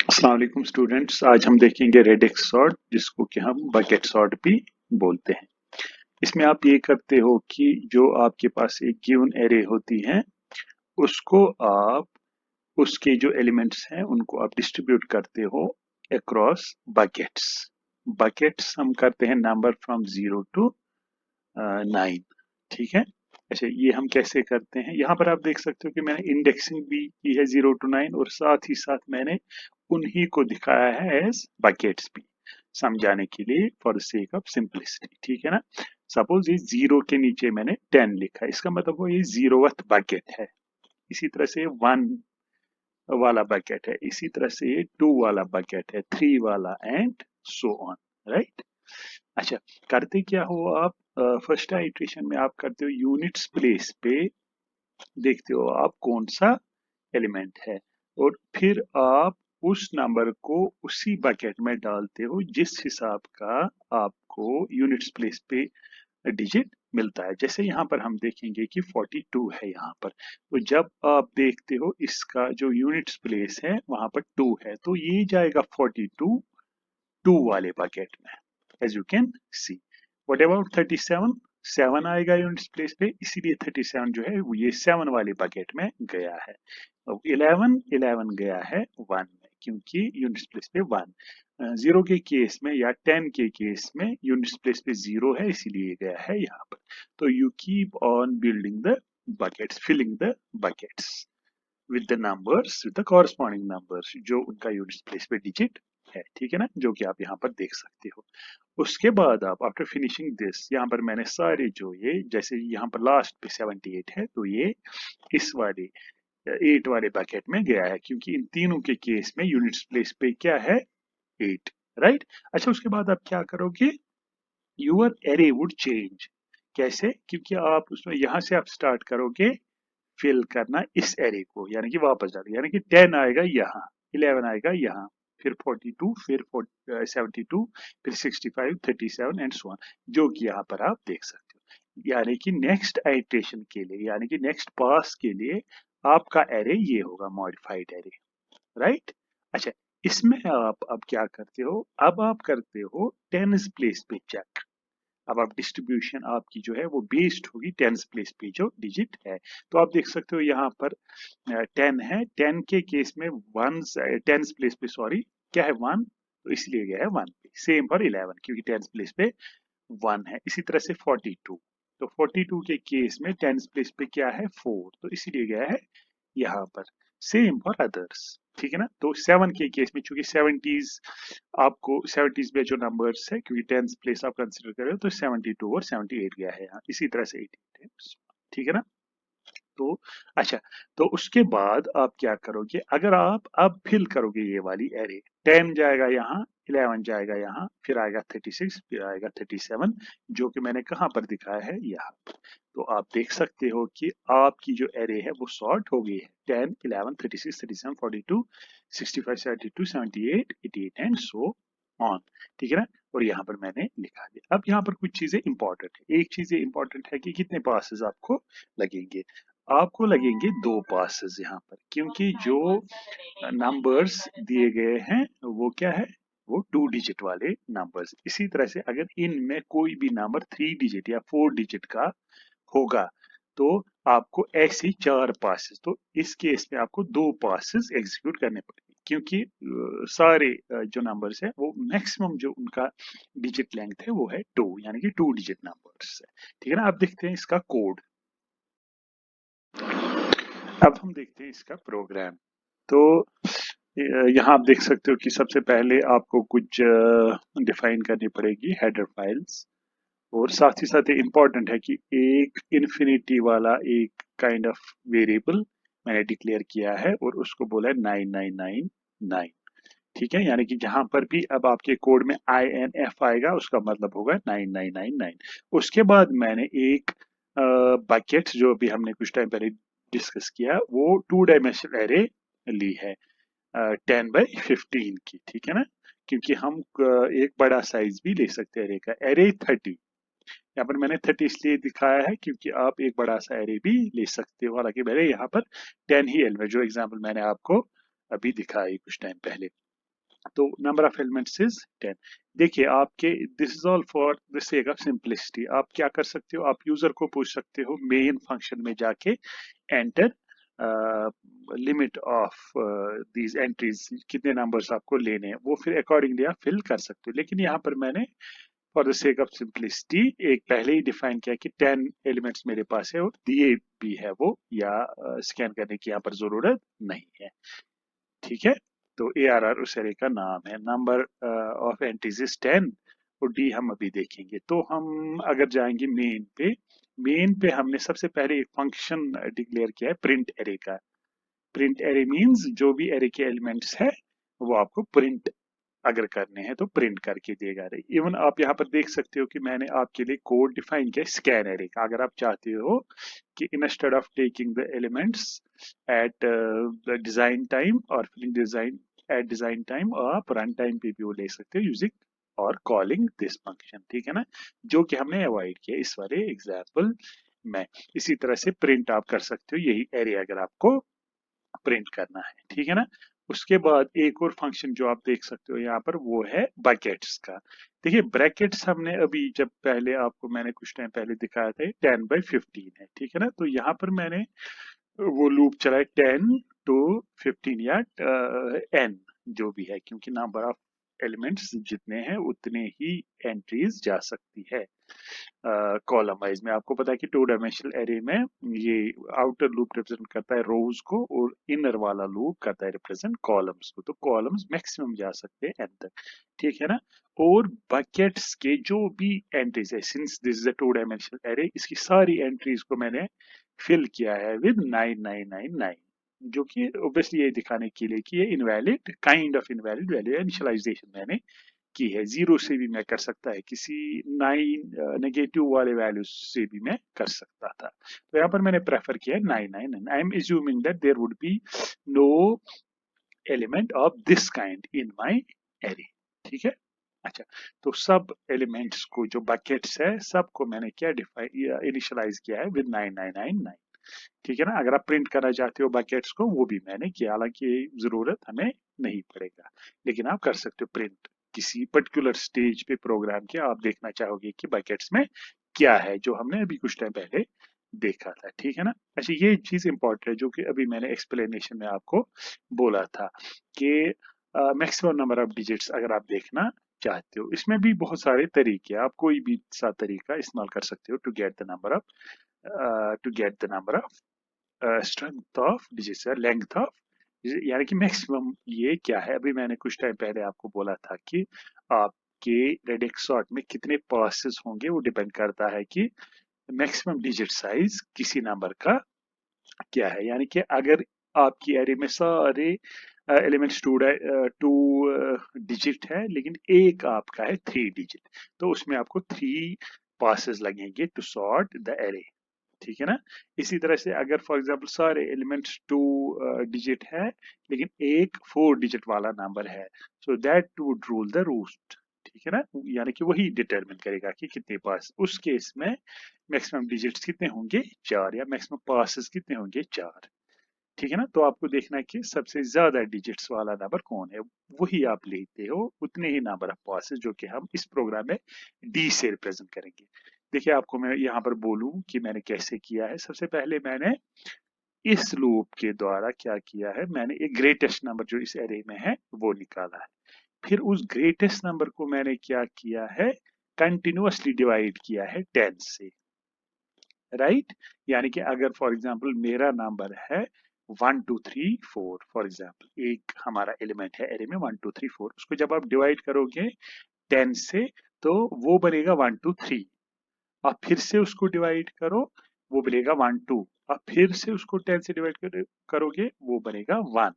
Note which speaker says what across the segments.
Speaker 1: अस्सलाम वालेकुम स्टूडेंट्स। आज हम देखेंगे रेडिक्स सॉर्ट, जिसको कि हम बकेट सॉर्ट भी बोलते हैं। इसमें आप ये करते हो कि जो आपके पास एक गिवन एरे होती है, उसको आप उसके जो एलिमेंट्स हैं उनको आप डिस्ट्रीब्यूट करते हो अक्रॉस बकेट्स। बकेट्स हम करते हैं नंबर फ्रॉम 0 टू 9। ठीक है। अच्छा, ये हम कैसे करते हैं? यहाँ पर आप देख सकते हो कि मैंने इंडेक्सिंग भी की है 0 टू 9, और साथ ही साथ मैंने उन्हीं को दिखाया है एज बकेट्स भी, समझाने के लिए, for the sake of simplicity. ठीक है ना। सपोज ये 0 के नीचे मैंने 10 लिखा है, इसका मतलब वो ये 0th बकेट है। इसी तरह से 1 वाला बकेट है, इसी तरह से ये 2 वाला बकेट है, 3 वाला, एंड सो ऑन। राइट। अच्छा, करते क्या हो आप? फर्स्ट आइट्रेशन में आप करते हो यूनिट्स प्लेस पे, देखते हो आप कौन सा एलिमेंट है, और फिर आप उस नंबर को उसी बकेट में डालते हो जिस हिसाब का आपको यूनिट्स प्लेस पे डिजिट मिलता है। जैसे यहाँ पर हम देखेंगे कि 42 है यहाँ पर, तो जब आप देखते हो इसका जो यूनिट्स प्लेस है वहां पर 2 है, तो ये जाएगा 42 2 वाले बकेट में, as you can see. What about 37? 7 आएगा यूनिट्स प्लेस पे, इसीलिए 37 जो है वो ये 7 वाले बकेट में गया है। अब 11 गया है 1 में, क्योंकि यूनिट्स प्लेस पे 1। 0 के केस में या 10 के केस में यूनिट्स प्लेस पे 0 है, इसीलिए गया है यहाँ पर। तो you keep on building the buckets, filling the buckets with the numbers, with the corresponding numbers जो उनका यूनिट प्लेस पे डिजिट है। ठीक है ना, जो कि आप यहाँ पर देख सकते हो। उसके बाद आप आफ्टर फिनिशिंग दिस, यहाँ पर मैंने सारे जो ये, जैसे यहाँ पर लास्ट पे 78 है, तो ये इस वाले 8 वाले बकेट में गया है, क्योंकि इन तीनों के केस में यूनिट्स प्लेस पे क्या है? 8। राइट। अच्छा, उसके बाद आप क्या करोगे? Your array would change. कैसे? क्योंकि आप उसमें यहाँ से आप स्टार्ट करोगे फिल करना इस एरे को, यानी कि वापस डालो, यानी कि 10 आएगा यहाँ, 11 आएगा यहाँ, फिर 42, फिर 72, फिर 65, 37 एंड सो ऑन, जो कि यहाँ पर आप देख सकते हो। यानी कि नेक्स्ट आइट्रेशन के लिए, यानी कि नेक्स्ट पास के लिए आपका एरे ये होगा, मॉडिफाइड एरे। राइट। अच्छा, इसमें आप अब क्या करते हो? अब आप करते हो टेंस प्लेस पे चेक। अब आप डिस्ट्रीब्यूशन आपकी जो है वो बेस्ड होगी टेंस प्लेस पे जो डिजिट है। तो आप देख सकते हो यहाँ पर 10 है, 10 के केस में वन, टेंस प्लेस पे, सॉरी, क्या है? 1, तो इसलिए गया है 1 पे। सेम फॉर 11, क्योंकि टेंस प्लेस पे 1 है। इसी तरह से 42, तो 42 के केस में टेंस प्लेस पे क्या है? 4, तो इसीलिए गया है यहाँ पर। Same for others. ठीक है ना। तो 7 के केस में, चूंकि 70s, आपको 70s में जो नंबर्स है, क्योंकि टेंस प्लेस आप कंसिडर कर रहे हो, तो 72 और 78 गया है यहाँ, इसी तरह से 88 है। ठीक है ना। तो अच्छा, तो उसके बाद आप क्या करोगे? अगर आप अब फिल करोगे ये वाली एरे, 10 जाएगा यहाँ, 11 जाएगा यहाँ, फिर आएगा 36, फिर आएगा 37, जो कि मैंने कहाँ पर दिखाया है? यहाँ पर। तो आप देख सकते हो कि आपकी जो एरे है वो सॉर्ट हो गई है, 10, 11, 36, 37, 42, 65, 72, 78, 88 एंड सो ऑन। ठीक है ना। और यहाँ पर मैंने लिखा दिया। अब यहाँ पर कुछ चीजें इंपॉर्टेंट है। एक चीज इंपॉर्टेंट है कि कितने पासेस आपको लगेंगे। आपको लगेंगे 2 पासेस यहाँ पर, क्योंकि जो नंबर्स दिए गए हैं वो क्या है? वो 2 डिजिट वाले नंबर्स। इसी तरह से अगर इनमें कोई भी नंबर 3 डिजिट या 4 डिजिट का होगा, तो आपको ऐसे 4 पासेस, तो इस केस में आपको 2 पासेस एग्जीक्यूट करने पड़ेंगे, क्योंकि सारे जो नंबर्स है वो मैक्सिमम जो उनका डिजिट लेंथ है वो है 2, यानी कि 2 डिजिट नंबर्स है। ठीक है ना। आप देखते हैं इसका कोड। अब हम देखते हैं इसका प्रोग्राम। तो यहाँ आप देख सकते हो कि सबसे पहले आपको कुछ डिफाइन करनी पड़ेगी हेडर फाइल्स, और साथ ही साथ इम्पोर्टेंट है कि एक इन्फिनिटी वाला एक काइंड ऑफ वेरिएबल मैंने डिक्लेयर किया है, और उसको बोला है 9999। ठीक है। यानी कि जहां पर भी अब आपके कोड में INF आएगा, उसका मतलब होगा 9999। उसके बाद मैंने एक बकेट, जो अभी हमने कुछ टाइम पहले डिस्कस किया, वो 2 डायमेंशनल एरे ली है, 10 by 15 की। ठीक है ना। क्योंकि हम एक बड़ा साइज भी ले सकते हैं एरे का, एरे 30। यहाँ पर मैंने 30 इसलिए दिखाया है क्योंकि आप एक बड़ा सा एरे भी ले सकते हो। हालांकि मेरे यहाँ पर 10 ही एलिमेंट, जो एग्जाम्पल मैंने आपको अभी दिखाई कुछ टाइम पहले। तो नंबर ऑफ एलिमेंट्स इज 10। देखिए आपके, this is all for the sake of simplicity. आप क्या कर सकते हो, आप यूजर को पूछ सकते हो मेन फंक्शन में जाके enter limit of these entries, कितने नंबर्स आपको लेने हैं, वो फिर अकॉर्डिंगली आप फिल कर सकते हो। लेकिन यहाँ पर मैंने for the sake of simplicity एक पहले ही डिफाइन किया कि 10 एलिमेंट्स मेरे पास है और दिए भी है वो, या स्कैन करने की यहाँ पर जरूरत नहीं है। ठीक है, तो ARR उस एरे का नाम है। नंबर ऑफ एंट्रीज इज 10 और डी हम अभी देखेंगे। तो हम अगर जाएंगे मेन पे हमने सबसे पहले एक फंक्शन डिक्लेयर किया है प्रिंट एरे का। प्रिंट एरे मींस जो भी एरे के एलिमेंट्स है वो आपको प्रिंट अगर करने हैं तो प्रिंट करके देगा रही। इवन आप यहाँ पर देख सकते हो कि मैंने आपके लिए कोड डिफाइन किया स्कैन एरे का। अगर आप चाहते हो कि instead of taking the elements at the design time और filling design at design time, आप रन टाइम पे भी वो ले सकते हो यूजिंग और कॉलिंग दिस फंक्शन। ठीक है ना, जो कि हमने अवॉइड किया इस वाले एग्जाम्पल में। इसी तरह से प्रिंट आप कर सकते हो यही एरे अगर आपको प्रिंट करना है। ठीक है ना, उसके बाद एक और फंक्शन जो आप देख सकते हो यहाँ पर वो है बकेट्स का। देखिए ब्रैकेट्स हमने अभी जब पहले आपको मैंने कुछ टाइम पहले दिखाया था 10/15 है। ठीक है ना, तो यहाँ पर मैंने वो लूप चलाए 10 to 15 या n जो भी है, क्योंकि नंबर ऑफ एलिमेंट्स जितने हैं उतने ही एंट्रीज जा सकती है कॉलम वाइज में। आपको पता है कि 2 डायमेंशनल एरे में ये आउटर लूप रिप्रेजेंट करता है रोज को और इनर वाला लूप करता है रिप्रेजेंट कॉलम्स को। तो कॉलम्स मैक्सिमम जा सकते हैं एन तक। ठीक है ना, और बकेट्स के जो भी एंट्रीज है, since this is a 2 dimensional array, इसकी सारी एंट्रीज को मैंने फिल किया है विद 9999, जो कि ऑब्वियसली ये दिखाने के लिए कि ये invalid kind of invalid value initialisation मैंने की है। 0 से भी मैं कर सकता है, किसी 9 नेगेटिव वाले वैल्यू से भी मैं कर सकता था। तो यहाँ पर मैंने प्रेफर किया 999। I am assuming that there would be no element of this kind in my array. ठीक है, अच्छा, तो सब एलिमेंट्स को जो बकेट्स है सबको मैंने क्या डिफाइन इनिशियलाइज किया है विद 9999। ठीक है ना, अगर आप प्रिंट करना चाहते हो बकेट्स को वो भी मैंने किया, हालांकि जरूरत हमें नहीं पड़ेगा, लेकिन आप कर सकते हो प्रिंट किसी पर्टिकुलर स्टेज पे प्रोग्राम के। आप देखना चाहोगे कि बकेट्स में क्या है, जो हमने अभी कुछ टाइम पहले देखा था। ठीक है ना, अच्छा ये चीज इंपॉर्टेंट है जो कि अभी मैंने एक्सप्लेनेशन में आपको बोला था कि मैक्सिमम नंबर ऑफ डिजिट्स अगर आप देखना चाहते हो, इसमें भी बहुत सारे तरीके, आप कोई भी सा तरीका इस्तेमाल कर सकते हो to get the number of strength of digits, length of, यानी कि मैक्सिमम ये क्या है। अभी मैंने कुछ टाइम पहले आपको बोला था कि आपके रेडिक्स सॉर्ट में कितने पासेस होंगे वो डिपेंड करता है कि मैक्सिमम डिजिट साइज किसी नंबर का क्या है। यानी कि अगर आपकी एरे में सारे एलिमेंट्स टू डिजिट है लेकिन एक आपका है 3 डिजिट, तो उसमें आपको 3 पासेस लगेंगे टू सॉर्ट द एरे। ठीक है ना, इसी तरह से अगर फॉर एग्जांपल सारे एलिमेंट्स 2 डिजिट है लेकिन एक 4 डिजिट वाला नंबर है, so that would rule the roost. ठीक है ना, यानी कि वही डिटरमिन करेगा कि कितने पास, उस केस में मैक्सिमम डिजिट्स कितने होंगे 4, या मैक्सिमम पासेस कितने होंगे 4। ठीक है ना, तो आपको देखना है कि सबसे ज्यादा डिजिट्स वाला नंबर कौन है, वही आप लेते हो, उतने ही नंबर ऑफ पासेस जो कि हम इस प्रोग्राम में डी से रिप्रेजेंट करेंगे। देखिए आपको मैं यहाँ पर बोलूं कि मैंने कैसे किया है। सबसे पहले मैंने इस लूप के द्वारा क्या किया है, मैंने एक ग्रेटेस्ट नंबर जो इस एरे में है वो निकाला है। फिर उस ग्रेटेस्ट नंबर को मैंने क्या किया है, कंटिन्यूअसली डिवाइड किया है 10 से। राइट, यानी कि अगर फॉर एग्जांपल मेरा नंबर है 1 2 3 4, फॉर एग्जांपल एक हमारा एलिमेंट है एरे में 1 2 3 4, उसको जब आप डिवाइड करोगे 10 से तो वो बनेगा 1 2 3। आप फिर से उसको डिवाइड करो, वो बनेगा 1 2। आप फिर से उसको 10 से डिवाइड करोगे वो बनेगा 1।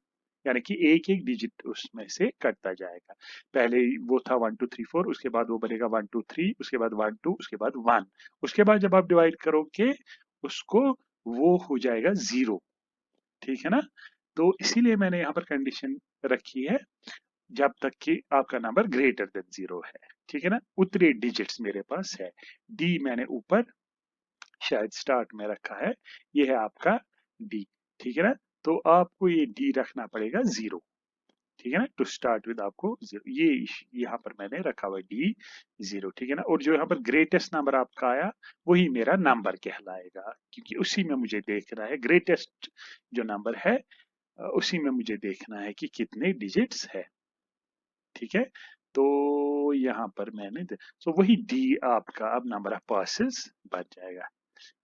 Speaker 1: यानी कि एक एक डिजिट उसमें से कटता जाएगा। पहले वो था 1 2 3 4, उसके बाद वो बनेगा 1 2 3, उसके बाद 1 2, उसके बाद 1। उसके बाद जब आप डिवाइड करोगे उसको, वो हो जाएगा 0। ठीक है ना, तो इसीलिए मैंने यहाँ पर कंडीशन रखी है जब तक कि आपका नंबर ग्रेटर देन 0 है। ठीक है ना, उतने डिजिट्स मेरे पास है। डी मैंने ऊपर शायद स्टार्ट में रखा है, ये है आपका डी। ठीक है ना, तो आपको ये डी रखना पड़ेगा 0। ठीक है ना, टू स्टार्ट विद आपको 0, ये यहाँ पर मैंने रखा हुआ D0, ठीक है ना। और जो यहाँ पर ग्रेटेस्ट नंबर आपका आया वही मेरा नंबर कहलाएगा, क्योंकि उसी में मुझे देखना है ग्रेटेस्ट जो नंबर है, उसी में मुझे देखना है कि कितने डिजिट्स है, ठीक है। तो यहाँ पर मैंने तो वही D आपका अब नंबर ऑफ पासेस बन जाएगा,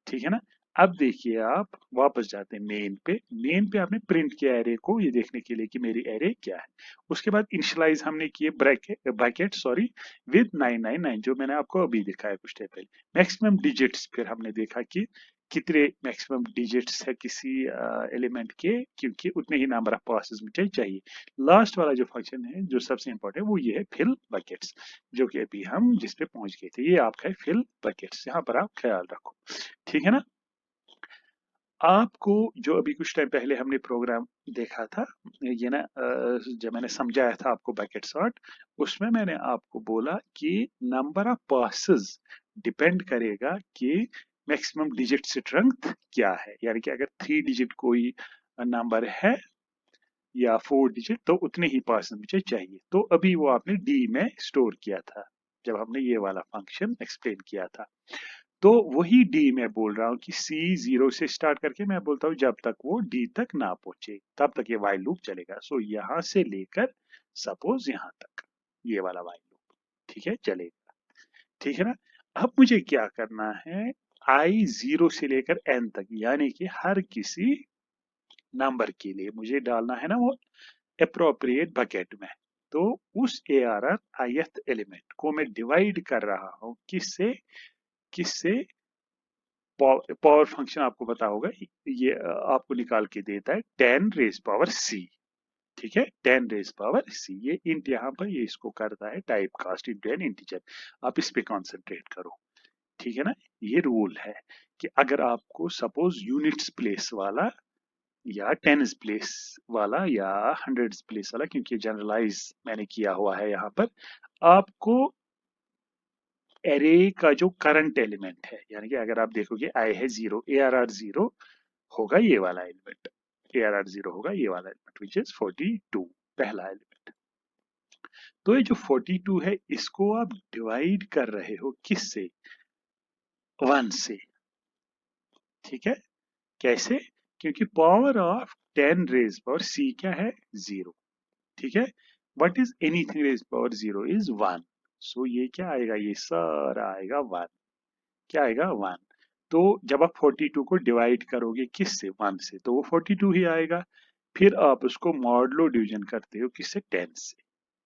Speaker 1: ठीक है ना। अब देखिए आप वापस जाते हैं मेन पे आपने प्रिंट किया एरे को ये देखने के लिए कि मेरी एरे क्या है। उसके बाद इनिशियलाइज हमने किए ब्रैकेट सॉरी विद 999 जो मैंने आपको अभी दिखाया कुछ टाइम पहले। मैक्सिमम डिजिट्स फिर हमने देखा कि कितने मैक्सिमम डिजिट्स है किसी एलिमेंट के, क्योंकि उतने ही नंबर ऑफ पासेस मुझे चाहिए। लास्ट वाला जो फंक्शन है जो सबसे इंपॉर्टेंट वो ये है फिल बकेट्स, जो कि अभी हम जिस पे पहुंच गए थे, ये आपका है फिल बकेट्स, यहाँ पर आप ख्याल रखो, ठीक है ना। आपको जो अभी कुछ टाइम पहले हमने प्रोग्राम देखा था, ये ना जब मैंने समझाया था आपको बकेट सॉर्ट, उसमें मैंने आपको बोला कि नंबर ऑफ पासेस डिपेंड करेगा कि मैक्सिमम डिजिट स्ट्रेंथ क्या है, यानी कि अगर 3 डिजिट कोई नंबर है या 4 डिजिट तो उतने ही पासेस मुझे चाहिए। तो अभी वो आपने डी में स्टोर किया था जब हमने ये वाला फंक्शन एक्सप्लेन किया था। तो वही डी मैं बोल रहा हूँ कि सी 0 से स्टार्ट करके मैं बोलता हूँ जब तक वो डी तक ना पहुंचे तब तक ये वाइल लूप चलेगा। सो यहां से लेकर सपोज यहां तक ये वाला वाइल लूप, ठीक है, चलेगा, ठीक है ना। अब मुझे क्या करना है, आई 0 से लेकर एन तक यानी कि हर किसी नंबर के लिए मुझे डालना है ना वो अप्रोप्रिएट बकेट में। तो उस ARR ith एलिमेंट को मैं डिवाइड कर रहा हूं किससे, किससे, पावर फंक्शन आपको पता होगा, ये आपको निकाल के देता है 10 रेज पावर c, ठीक है, 10 रेज पावर c, ये इंट यहाँ पर ये इसको करता है type cast into an integer. आप इस पे कॉन्सेंट्रेट करो, ठीक है ना। ये रूल है कि अगर आपको सपोज यूनिट्स प्लेस वाला या टेंस प्लेस वाला या हंड्रेड्स प्लेस वाला, क्योंकि जनरलाइज मैंने किया हुआ है यहाँ पर, आपको एरे का जो करंट एलिमेंट है, यानी कि अगर आप देखोगे आई है 0, ARR 0 होगा ये वाला एलिमेंट, ARR 0 होगा ये वाला एलिमेंट विच इज 42, पहला एलिमेंट। तो ये जो 42 है इसको आप डिवाइड कर रहे हो किससे, 1 से, ठीक है। कैसे, क्योंकि power of 10 raise power c क्या है 0, ठीक है। What is anything raise power 0 is 1, so ये क्या आएगा, ये सारा आएगा 1, क्या आएगा 1। तो जब आप 42 को डिवाइड करोगे किससे, 1 से, तो वो 42 ही आएगा। फिर आप उसको मॉडलो डिवीजन करते हो किससे, 10 से,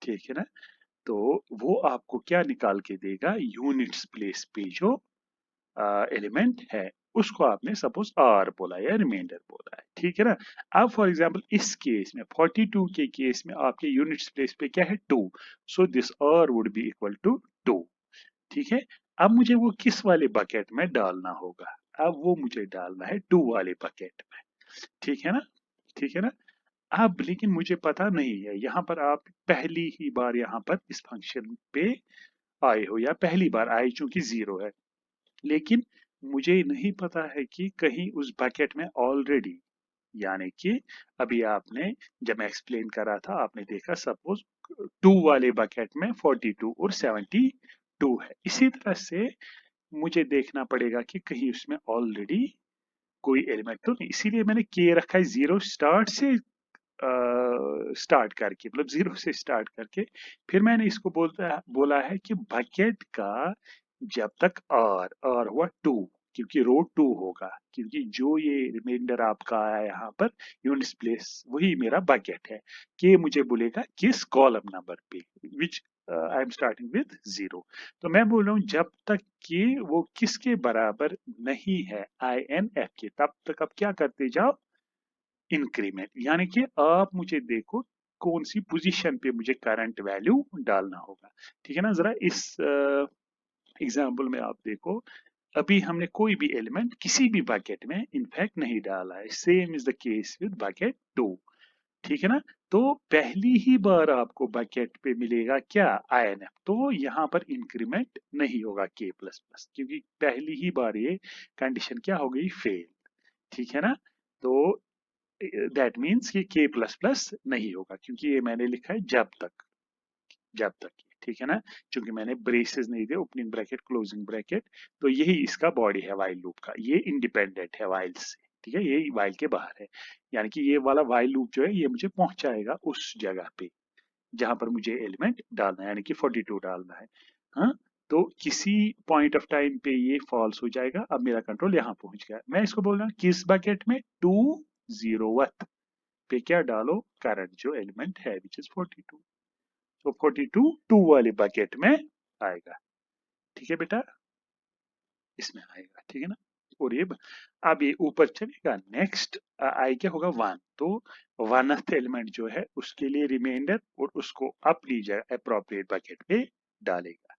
Speaker 1: ठीक है ना। तो वो आपको क्या निकाल के देगा, यूनिट्स प्लेस पे जो एलिमेंट है उसको आपने सपोज आर बोला या रिमाइंडर बोला है, ठीक है ना। अब फॉर एग्जांपल इस केस में 42 के केस में आपके यूनिट्स प्लेस पे क्या है 2, so this r would be equal to 2, ठीक है। अब मुझे वो किस वाले बकेट में डालना होगा, अब वो मुझे डालना है 2 वाले बकेट में, ठीक है ना, ठीक है ना। अब लेकिन मुझे पता नहीं है, यहाँ पर आप पहली ही बार यहाँ पर इस फंक्शन पे आए हो या पहली बार आए चूंकि 0 है, लेकिन मुझे नहीं पता है कि कहीं उस बकेट में ऑलरेडी, यानी कि अभी आपने जब मैं एक्सप्लेन कर रहा था आपने देखा सपोज 2 वाले बकेट में 42 और 72 है, इसी तरह से मुझे देखना पड़ेगा कि कहीं उसमें ऑलरेडी कोई एलिमेंट तो नहीं, इसीलिए मैंने के रखा है 0 स्टार्ट से, स्टार्ट करके मतलब 0 से स्टार्ट करके, फिर मैंने इसको बोला है कि बकेट का जब तक आर हुआ 2, क्योंकि रो 2 होगा, क्योंकि जो ये रिमाइंडर आपका आया यहाँ पर यूनिट्स प्लेस वही मेरा बकेट है, कि मुझे बोलेगा किस कॉलम नंबर पे, विच आई एम स्टार्टिंग विद 0। तो मैं बोल रहा हूँ जब तक कि वो किसके बराबर नहीं है INF के, तब तक आप क्या करते जाओ, इंक्रीमेंट, यानी कि आप मुझे देखो कौन सी पोजीशन पे मुझे करंट वैल्यू डालना होगा, ठीक है ना। जरा इस एग्जाम्पल में आप देखो, अभी हमने कोई भी एलिमेंट किसी भी बकेट में इनफैक्ट नहीं डाला है, same is the case with bucket 2, ठीक है ना। तो पहली ही बार आपको बकेट पे मिलेगा क्या, INF, तो यहाँ पर इंक्रीमेंट नहीं होगा K प्लस प्लस, क्योंकि पहली ही बार ये कंडीशन क्या हो गई, फेल, ठीक है ना। तो दैट मीन्स कि के प्लस प्लस नहीं होगा, क्योंकि ये मैंने लिखा है जब तक, ठीक है ना, क्योंकि मैंने ब्रेसेस नहीं दिए, ओपनिंग ब्रैकेट क्लोजिंग ब्रैकेट, तो यही इसका बॉडी है वाइल लूप का, ये इंडिपेंडेंट है वाइल से, ठीक है, ये वाइल के बाहर है, यानी कि ये वाला वाइल लूप जो है ये मुझे पहुंचाएगा उस जगह पे जहां पर मुझे एलिमेंट डालना है, यानी कि 42 डालना है। हाँ, तो किसी पॉइंट ऑफ टाइम पे ये फॉल्स हो जाएगा। अब मेरा कंट्रोल यहाँ पहुंच गया, मैं इसको बोल रहा हूँ किस बकेट में, 201 पे क्या डालो, करंट जो एलिमेंट है विच इज 42, तो 42 2 वाले बकेट में आएगा, ठीक है बेटा, इसमें आएगा, ठीक है ना। और ये अब ये ऊपर चलेगा, नेक्स्ट आई क्या होगा 1, तो 1th एलिमेंट जो है उसके लिए रिमाइंडर, और उसको अपनी जगह अप्रोप्रिएट बकेट पे डालेगा,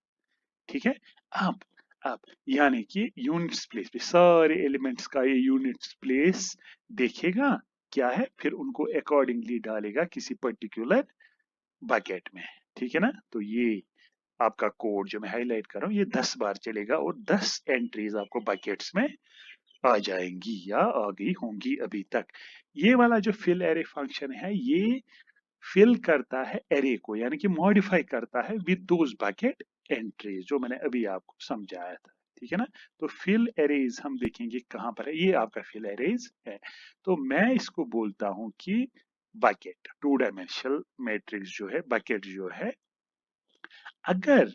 Speaker 1: ठीक है। अब अब यानी कि यूनिट्स प्लेस पे सारे एलिमेंट्स का ये यूनिट्स प्लेस देखेगा क्या है, फिर उनको अकॉर्डिंगली डालेगा किसी पर्टिकुलर बकेट में, ठीक है ना। तो ये आपका कोड जो मैं हाईलाइट कर रहा हूँ ये 10 बार चलेगा और 10 एंट्रीज आपको बकेट्स में आ जाएंगी या आ गई होंगी अभी तक। ये वाला जो फिल एरे फंक्शन है ये फिल करता है एरे को, यानी कि मॉडिफाई करता है विद दोज बकेट एंट्रीज जो मैंने अभी आपको समझाया था, ठीक है ना। तो फिल एरेज हम देखेंगे कहां पर है, ये आपका फिल एरेज है, तो मैं इसको बोलता हूं कि बकेट, 2 डायमेंशनल मैट्रिक्स जो है बकेट जो है, अगर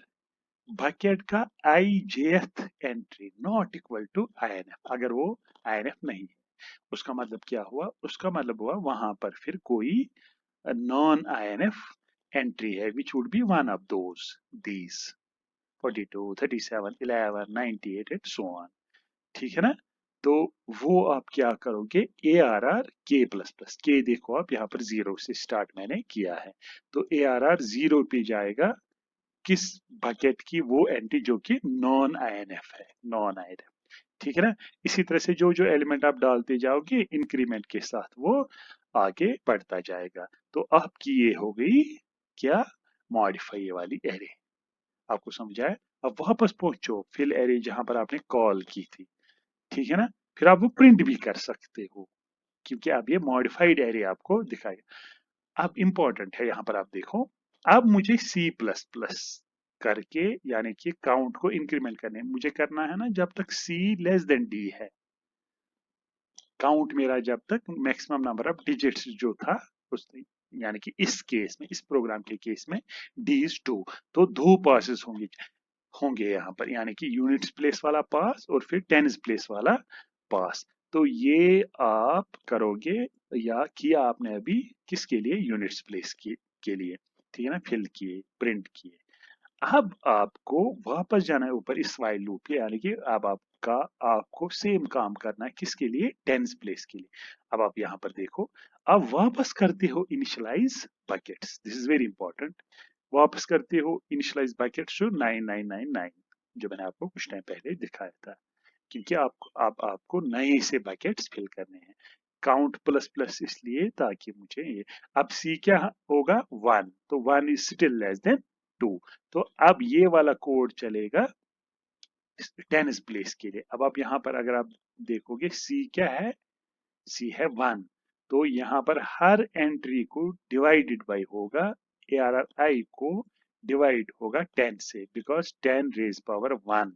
Speaker 1: बकेट का ijth entry not equal to INF, अगर वो INF नहीं है, उसका मतलब क्या हुआ, उसका मतलब हुआ वहां पर फिर कोई नॉन INF एंट्री है which would be one of those these 42 37 11 98 and so on, ठीक है ना। तो वो आप क्या करोगे, ARR K प्लस प्लस, के देखो आप यहाँ पर 0 से स्टार्ट मैंने किया है, तो ARR 0 पे जाएगा किस बकेट की, वो एंट्री जो कि नॉन INF है, नॉन INF, ठीक है ना। इसी तरह से जो जो एलिमेंट आप डालते जाओगे इंक्रीमेंट के साथ वो आगे बढ़ता जाएगा। तो आपकी ये हो गई क्या, मॉडिफाई वाली एरे, आपको समझाया। अब वापस पहुंचो फिल एरे जहां पर आपने कॉल की थी, ठीक है ना, फिर आप वो प्रिंट भी कर सकते हो, क्योंकि अब ये मॉडिफाइड एरे आपको दिखाएगा। अब इंपॉर्टेंट है यहाँ पर आप देखो, अब मुझे C प्लस प्लस करके यानी कि काउंट को इंक्रीमेंट करने मुझे करना है ना, जब तक C लेस देन D है, काउंट मेरा जब तक मैक्सिमम नंबर ऑफ डिजिट्स जो था उस, यानी कि इस केस में, इस प्रोग्राम के केस में D इज 2, तो 2 पासेस होंगे होंगे यहाँ पर, यानी कि यूनिट्स प्लेस वाला पास और फिर टेंस प्लेस वाला पास। तो ये आप करोगे या किया आपने अभी किसके लिए, यूनिट्स प्लेस के लिए, ठीक है ना, फिल किए प्रिंट किए। अब आपको वापस जाना है ऊपर इस वाइल लूप पे, यानी कि अब आपको सेम काम करना है किसके लिए, टेंस प्लेस के लिए। अब आप यहाँ पर देखो, अब वापस करते हो initialise buckets, this is very important, वापस करते हो इनिशियलाइज बकेट्स जो 9999 जो मैंने आपको कुछ टाइम पहले दिखाया था, क्योंकि आपको नए से बकेट्स फिल करने हैं। काउंट प्लस प्लस इसलिए ताकि मुझे ये, अब सी क्या होगा 1, तो 1 इज स्टिल लेस देन 2, तो अब ये वाला कोड चलेगा टेनिस प्लेस के लिए। अब आप यहाँ पर अगर आप देखोगे सी क्या है, सी है 1, तो यहाँ पर हर एंट्री को डिवाइडेड बाई होगा, ARRI को डिवाइड होगा 10 से, बिकॉज 10 रेज पावर 1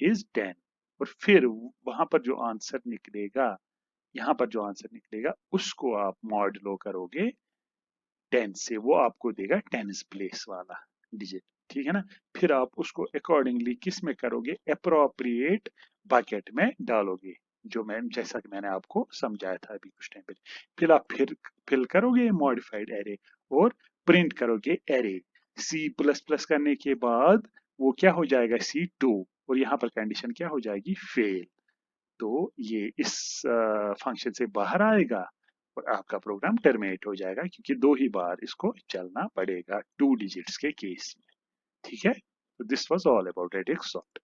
Speaker 1: इज 10, और फिर वहां पर जो आंसर निकलेगा, यहाँ पर जो आंसर निकलेगा उसको आप मॉडलो करोगे 10 से, वो आपको देगा टेनिस प्लेस वाला डिजिट, ठीक है ना। फिर आप उसको अकॉर्डिंगली किस में करोगे, अप्रोप्रिएट बकेट में डालोगे, जो मैं जैसा कि मैंने आपको समझाया था अभी कुछ टाइम पहले। फिर आप फिल करोगे मॉडिफाइड एरे और प्रिंट करोगे एरे। C प्लस प्लस करने के बाद वो क्या हो जाएगा, C2, और यहाँ पर कंडीशन क्या हो जाएगी, फेल। तो ये इस फंक्शन से बाहर आएगा और आपका प्रोग्राम टर्मिनेट हो जाएगा, क्योंकि 2 ही बार इसको चलना पड़ेगा 2 डिजिट्स के केस में, ठीक है। तो this was all about radix sort.